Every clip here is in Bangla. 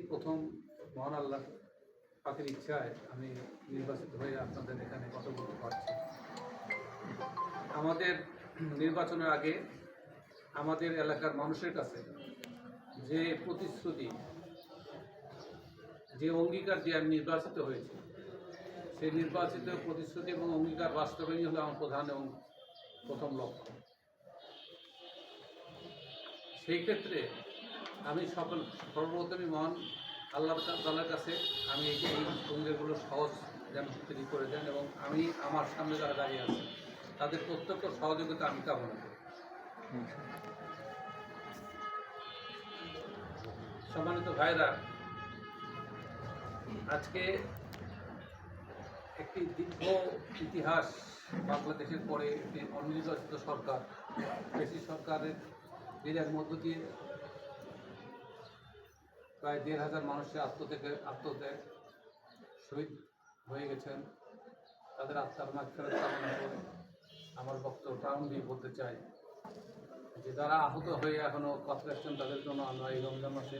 প্রথম মহান আল্লাহ পাকের ইচ্ছায় আমি নির্বাচিত হয়ে আপনাদের এখানে কথা বলতে পারছি। আমাদের নির্বাচনের আগে আমাদের এলাকার মানুষের কাছে যে প্রতিশ্রুতি, যে অঙ্গীকার দিয়ে আমি নির্বাচিত হয়েছি, সেই নির্বাচিত প্রতিশ্রুতি এবং অঙ্গীকার বাস্তবায়নই হলো আমার প্রধান এবং প্রথম লক্ষ্য। সেই ক্ষেত্রে আমি সর্বপ্রথমই মহান আল্লাহ তাআলার কাছে আমি এই অঙ্গীকারগুলো সহজ যেন তৈরি করে দেন এবং আমি আমার সামনে যারা দাঁড়িয়ে আছে তাদের প্রত্যক্ষ সহযোগিতা আমি কামনা করি। সম্মানিত ভাইরা, আজকে একটি দীর্ঘ ইতিহাস, বাংলাদেশের পরে একটি অনির্বাচিত সরকার, কৃষি সরকারের এর মধ্য দিয়ে প্রায় ১,৫০০ মানুষের আত্মত্যাগ শহীদ হয়ে গেছেন। তাদের আত্মার মাগফিরাত কামনা করে আমার বক্তব্য প্রাণ দিয়ে বলতে চাই যে যারা আহত হয়ে এখনও কথা রাখছেন তাদের জন্য আমরা এই রমজান মাসে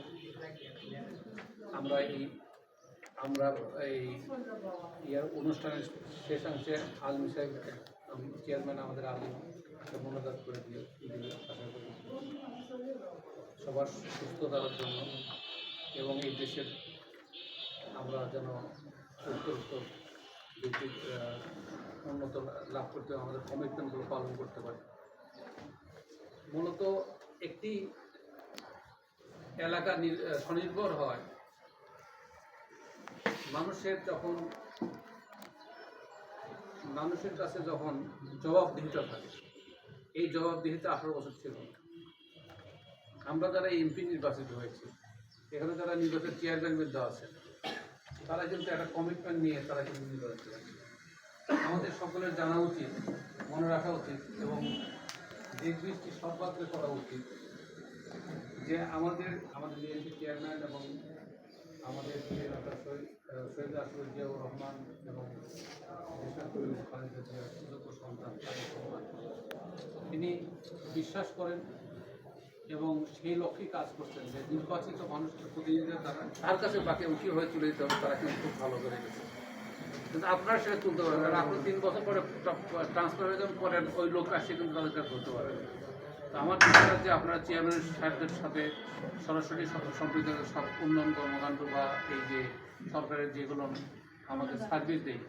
আমরা এই ইয়ার অনুষ্ঠানের শেষাংশে আলম সাহেব চেয়ারম্যান আমাদের আলিম মনোজাত করে দিয়ে আশা করি সবার সুস্থতার জন্য এবং এই দেশের আমরা যেন উত্তরোত্তর উন্নত লাভ করতে আমাদের কমিটমেন্টগুলো পালন করতে পারি। মূলত একটি এলাকা স্বনির্ভর হয় মানুষের কাছে যখন জবাবদিহিতা থাকে। এই জবাবদিহিতা 18 বছর ছিল না। আমরা যারা এমপি নির্বাচিত হয়েছি, এখানে যারা নির্বাচিত চেয়ারম্যান দেওয়া আছে, তারা কিন্তু একটা কমিটমেন্ট নিয়ে তারা কিন্তু নির্বাচিত হয়েছে। আমাদের সকলের জানা উচিত, মনে রাখা উচিত এবং দৃষ্টি সর্বাগ্রে করা উচিত যে আমাদের বিএনপি চেয়ারম্যান এবং আমাদের সৈয়দ আসিফুর রহমান এবং সন্তান তিনি বিশ্বাস করেন এবং সেই লক্ষ্যে কাজ করছেন যে নির্বাচিত মানুষের প্রতিনিধিদের দ্বারা তার কাছে বাকি উঁচু হয়ে তুলে দিতে হবে। তারা কিন্তু খুব ভালো করে গেছে, কিন্তু আপনারা সেটা তুলতে পারবেন। কারণ আপনি 3 বছর পরে ট্রান্সফার হয়ে যাবেন, পরে ওই লোক আসছে কিন্তু তাদের কাছে ধরতে পারবেন। তো আমার বিশ্বাস যে আপনারা চেয়ারম্যান সাহেবদের সাথে সরাসরি সম্পৃক্ত সব উন্নয়ন কর্মকাণ্ড বা এই যে সরকারের যেগুলো আমাদের সার্ভিস দেয়,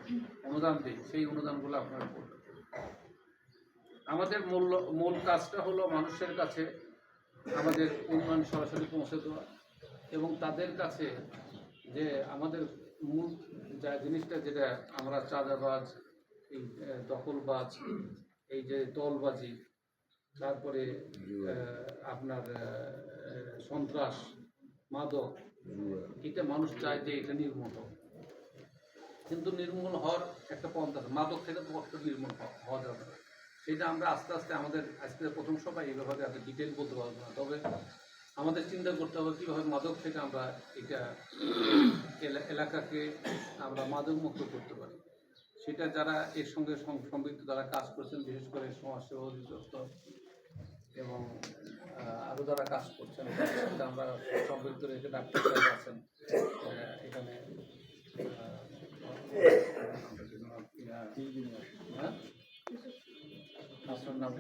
অনুদান দেয়, সেই অনুদানগুলো আপনারা করবেন। আমাদের মূল কাজটা হলো মানুষের কাছে আমাদের উন্নয়ন সরাসরি পৌঁছে দেওয়া এবং তাদের কাছে যে আমাদের মূল যা জিনিসটা, যেটা আমরা চাঁদাবাজ, এই দখলবাজ, এই যে দলবাজি, তারপরে আপনার সন্ত্রাস, মাদক, এটা মানুষ চায় যে এটা নির্মূল হোক, কিন্তু নির্মূল হওয়ার একটা পন্থা আছে। মাদক থেকে তো নির্মূল হওয়া যাবে না। সেটা আমরা আস্তে আস্তে আমাদের আজকে প্রথম সবাই এই ব্যাপারে এত ডিটেল বলতে পারবো না, তবে আমাদের চিন্তা করতে হবে কীভাবে মাদক থেকে আমরা এটা এলাকাকে আমরা মাদক মুক্ত করতে পারি। সেটা যারা এর সঙ্গে সম্পৃক্ত যারা কাজ করছেন, বিশেষ করে সমাজসেবা অধিদপ্তর এবং আরও যারা কাজ করছেন, সেটা আমরা সম্পৃক্ত রেখে ডাক্তার সাহেব আছেন এখানে, আপনার নাম